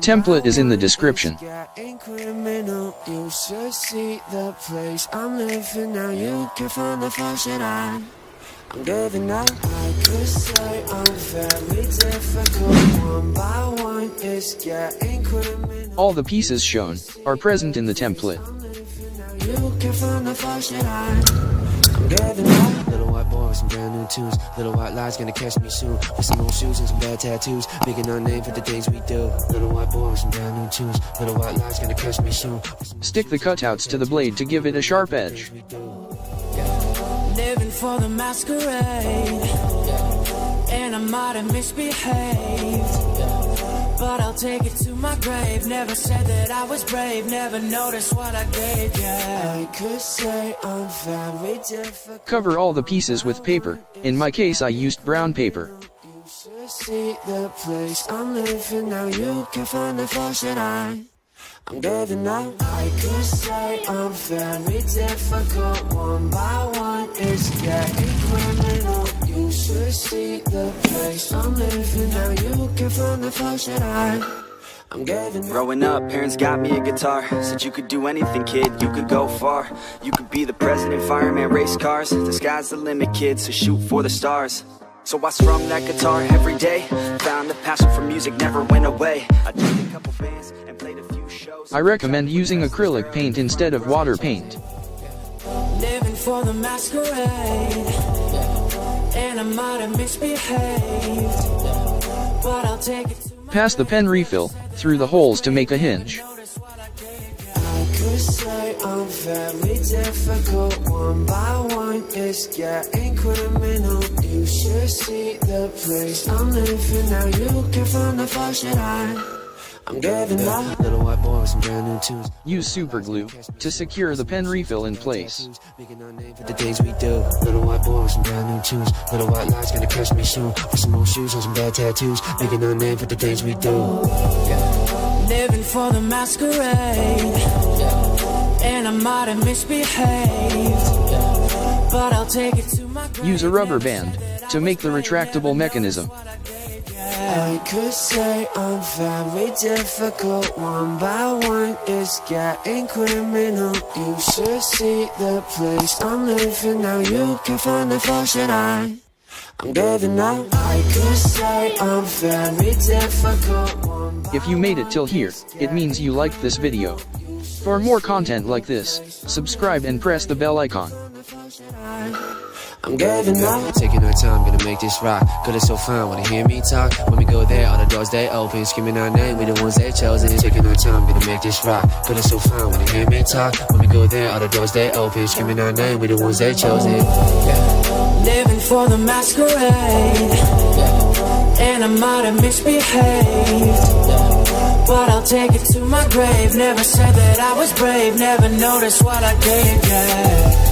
Template is in the description. You should see the place I'm living now. You can find the faucet I'm giving up. I could say I'm very difficult. One by one, it's getting criminal. All the pieces shown are present in the template. You can find the faucet I'm giving up. Little white boy with some brand new tunes. Little white lies gonna catch me soon. With some old shoes and some bad tattoos. Big and unnamed for the things we do. Little white boy with some brand new tunes. Little white lies gonna catch me soon. Stick the cutouts to the blade to give it a sharp edge. Living for the masquerade, and I might have misbehaved, but I'll take it to my grave. Never said that I was brave, never noticed what I gave, yeah. I could say I'm very difficult. Cover all the pieces with paper. In my case I used brown paper. You should see the place I'm living now. You can find the faucet I'm giving up. I could say I'm very difficult. One by one, it's getting criminal. You should see the place I'm living now. You can find the faucet I'm giving up. Growing up, parents got me a guitar. Said you could do anything, kid, you could go far. You could be the president, fireman, race cars. The sky's the limit, kid, so shoot for the stars. So I strummed that guitar every day. Found the passion for music never went away. I joined a couple bands and played a few shows. I recommend using acrylic paint instead of water paint. Living for the masquerade, and I might have misbehaved, but I'll take it to my Pass the pen refill through the holes to make a hinge. I could say I'm very difficult. One by one, it's getting criminal. You should see the place I'm living now. You can find the faucet I'm giving up. Little white boy with some brand new tunes. Use super glue to secure the pen refill in place. Big and unnamed for the things we do. Little white boy with some brand new tunes. Little white lies gonna catch me soon. With some old shoes and some bad tattoos. Big and unnamed for the things we do. Living for the masquerade, and I might have misbehaved, but I'll take it to my grave. Use a rubber band to make the retractable mechanism. I could say I'm very difficult. One by one, it's getting criminal. You should see the place I'm living now. You can find the faucet I'm giving up. I could say I'm very difficult. If you made it till here, it means you liked this video. For more content like this, subscribe and press the bell icon. I'm giving up. Taking our time, gonna make this rock. Cause it's so fun when they hear me talk. When we go there, all the doors they open. Screaming our name, we the ones they chosen. Taking our time, gonna make this rock. Cause it's so fun when they hear me talk. When we go there, all the doors they open. Screaming our name, we the ones they chosen. Living for the masquerade, and I might have misbehaved, but I'll take it to my grave. Never said that I was brave, never noticed what I gave, yeah.